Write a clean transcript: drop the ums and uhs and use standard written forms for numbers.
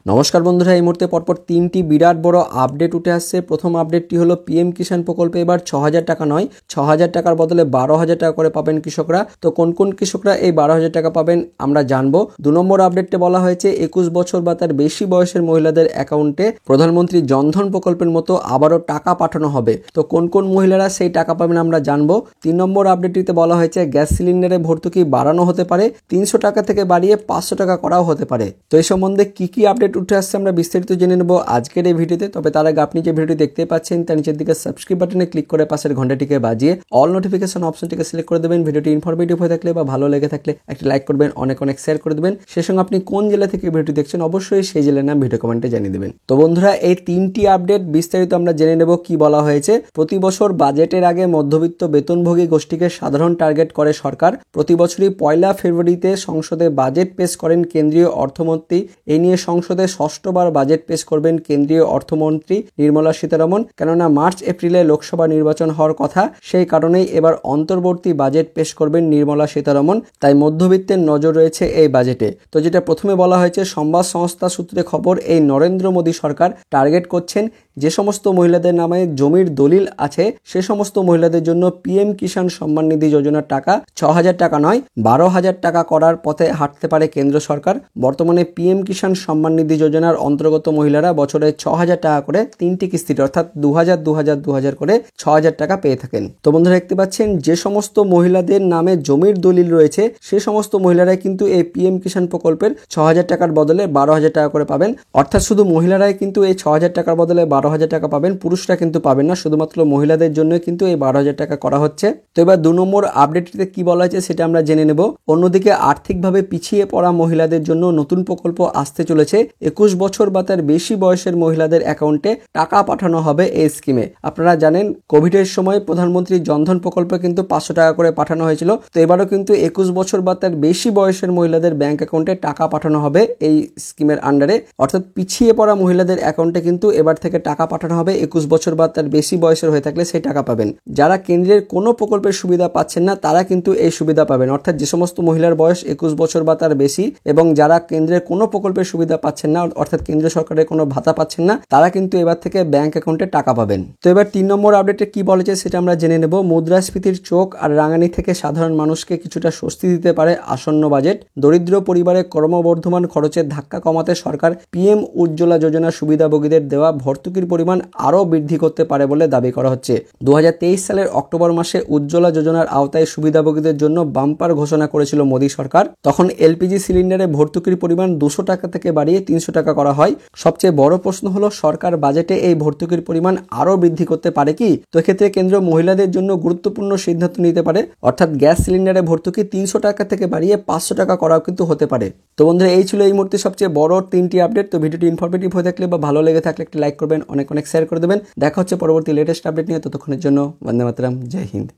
নমস্কার বন্ধুরা, এই মুহূর্তে পরপর তিনটি বিরাট বড় আপডেট উঠে আসছে। প্রথম আপডেটটি হলো পিএম কিষাণ প্রকল্পে এবার ৬,০০০ টাকা নয়, ৬,০০০ টাকার বদলে ১২,০০০ টাকা করে পাবেন কৃষকরা। তো কোন কোন কৃষকরা এই ১২,০০০ টাকা পাবেন আমরা জানবো। ২ নম্বর আপডেটে বলা হয়েছে ২১ বছর বা তার বেশি বয়সের মহিলাদের অ্যাকাউন্টে প্রধানমন্ত্রী জনধন প্রকল্পের মতো আবারও টাকা পাঠানো হবে। তো কোন কোন মহিলারা সেই টাকা পাবেন আমরা জানবো। ৩ নম্বর আপডেটটিতে বলা হয়েছে গ্যাস সিলিন্ডারে ভর্তুকি বাড়ানো হতে পারে, ৩০০ টাকা থেকে বাড়িয়ে ৫০০ টাকা করাও হতে পারে। তো এই সম্বন্ধে কি কি আপডেট উঠে আসছে আমরা বিস্তারিত জেনে নেব আজকের এই ভিডিওতে। তবে তার আগে আপনি যে ভিডিওটি দেখতে পাচ্ছেন তার নিচের দিকে সাবস্ক্রাইব বাটনে ক্লিক করে পাশের ঘন্টাটিকে বাজিয়ে অল নোটিফিকেশন অপশনটিকে সিলেক্ট করে দেবেন। ভিডিওটি ইনফরমেটিভ হয়ে থাকলে বা ভালো লেগে থাকলে একটা লাইক করবেন, অনেক শেয়ার করে দেবেন। সেই সঙ্গে আপনি কোন জেলা থেকে ভিডিওটি দেখছেন অবশ্যই সেই জেলার নাম ভিডিও কমেন্টে জানিয়ে দেবেন। তো বন্ধুরা, এই তিনটি আপডেট বিস্তারিত আমরা জেনে নেব। কি বলা হয়েছে, প্রতি বছর বাজেটের আগে মধ্যবিত্ত বেতনভোগী গোষ্ঠীকে সাধারণ টার্গেট করে সরকার। প্রতি বছরই ১ ফেব্রুয়ারিতে সংসদে বাজেট পেশ করেন কেন্দ্রীয় অর্থমন্ত্রী। এই নিয়ে সংসদে ষষ্ঠবার বাজেট পেশ করবেন কেন্দ্রীয় অর্থমন্ত্রী নির্মলা সীতারমণ। কেননা মার্চ এপ্রিলে লোকসভা নির্বাচন হওয়ার কথা, সেই কারণেই এবার অন্তর্বর্তী বাজেট পেশ করবেন নির্মলা সীতারমণ। তাই মধ্যবিত্তের নজর রয়েছে এই বাজেটে। তো যেটা প্রথমে বলা হয়েছে, সংবাদ সংস্থা সূত্রে খবর, এই নরেন্দ্র মোদী সরকার টার্গেট করছেন যে সমস্ত মহিলাদের নামে জমির দলিল আছে সে সমস্ত মহিলাদের জন্য পিএম কিষাণ সম্মান নিধি যোজনার টাকা ৬,০০০ টাকা নয় ১২,০০০ টাকা করার পথে হাঁটতে পারে কেন্দ্র সরকার। বর্তমানে পিএম কিষাণ সম্মান নিধি যোজনার অন্তর্গত মহিলারা বছরে ৬,০০০ টাকা করে তিনটি কিস্তিতে অর্থাৎ ২,০০০, ২,০০০, ২,০০০ করে ৬,০০০ টাকা পেয়ে থাকেন। তো বন্ধুরা দেখতে পাচ্ছেন, যে সমস্ত মহিলাদের নামে জমির দলিল রয়েছে সে সমস্ত মহিলারাই কিন্তু এই পিএম কিষাণ প্রকল্পের ৬,০০০ টাকার বদলে ১২,০০০ টাকা করে পাবেন। অর্থাৎ শুধু মহিলারাই কিন্তু এই ৬,০০০ টাকার বদলে ১২,০০০ টাকা পাবেন, পুরুষরা কিন্তু পাবেন না। শুধুমাত্র মহিলাদের জন্য কিন্তু এই ১২,০০০ টাকা করা হচ্ছে। তো এবার ২ নম্বর আপডেটটিতে কি বলা হয়েছে সেটা আমরা জেনে নেব। অন্যদিকে আর্থিকভাবে পিছিয়ে পড়া মহিলাদের জন্য নতুন প্রকল্প আসতে চলেছে। ২১ বছর বা তার বেশি বয়সের মহিলাদের অ্যাকাউন্টে টাকা পাঠানো হবে এই স্কিমে। আপনারা জানেন কোভিডের সময় প্রধানমন্ত্রী জনধন প্রকল্পে কিন্তু ৫০০ টাকা করে পাঠানো হয়েছিল। তো এবারও কিন্তু ২১ বছর বা তার বেশি বয়সের মহিলাদের ব্যাংক অ্যাকাউন্টে টাকা পাঠানো হবে এই স্কিমের আন্ডারে। অর্থাৎ পিছিয়ে পড়া মহিলাদের অ্যাকাউন্টে কিন্তু এবার থেকে টাকা পাঠানো হবে। ২১ বছর বা তার বেশি বয়সের হয়ে থাকলে সেই টাকা পাবেন। যারা কেন্দ্রের কোনো প্রকল্পের সুবিধা পাচ্ছেন না তারা কিন্তু এই সুবিধা পাবেন। অর্থাৎ যে সমস্ত মহিলার বয়স ২১ বছর বা তার বেশি এবং যারা কেন্দ্রের কোনো প্রকল্পের সুবিধা পাচ্ছেন না, অর্থাৎ কেন্দ্রীয় সরকারের কোনো ভাতা পাচ্ছেন না, তারা কিন্তু এবার থেকে ব্যাংক অ্যাকাউন্টে টাকা পাবেন। তো এবার ৩ নম্বর আপডেটে কি বলেছে সেটা আমরা জেনে নেব। মুদ্রাস্ফীতির চোখ আর রাঙানি থেকে সাধারণ মানুষকে কিছুটা স্বস্তি দিতে পারে আসন্ন বাজেট। দরিদ্র পরিবারে ক্রমবর্ধমান খরচের ধাক্কা কমাতে সরকার পিএম উজ্জ্বলা যোজনা সুবিধাভোগীদের দেওয়া ভর্তুকির পরিমাণ আরও বৃদ্ধি করতে পারে বলে দাবি করা হচ্ছে। ২০২৩ সালের অক্টোবর মাসে উজ্জ্বলা যোজনার আওতায় সুবিধাভোগীদের জন্য বাম্পার ঘোষণা করেছিল মোদী সরকার। তখন এলপিজি সিলিন্ডারে ভর্তুকির পরিমাণ ২০০ টাকা থেকে বাড়িয়ে ৩০০ টাকা করা হয়। সবচেয়ে বড় প্রশ্ন হলো, সরকার বাজেটে এই ভর্তুকির পরিমাণ আরও বৃদ্ধি করতে পারে কি? তো এক্ষেত্রে কেন্দ্র মহিলাদের জন্য গুরুত্বপূর্ণ সিদ্ধান্ত নিতে পারে। অর্থাৎ গ্যাস সিলিন্ডারে ভর্তুকি ৩০০ টাকা থেকে বাড়িয়ে ৫০০ টাকা করাও কিন্তু হতে পারে। তো বন্ধুরা, এই ছিল এই মুহূর্তে সবচেয়ে বড় তিনটি আপডেট। তো ভিডিওটি ইনফরমেটিভ হয়ে থাকলে বা ভালো লেগে থাকলে একটা লাইক করবেন, অনেক শেয়ার করে দেবেন। দেখা হচ্ছে পরবর্তী লেটেস্ট আপডেট নিয়ে। ততক্ষণের জন্য বন্দে মাতরম, জয় হিন্দ।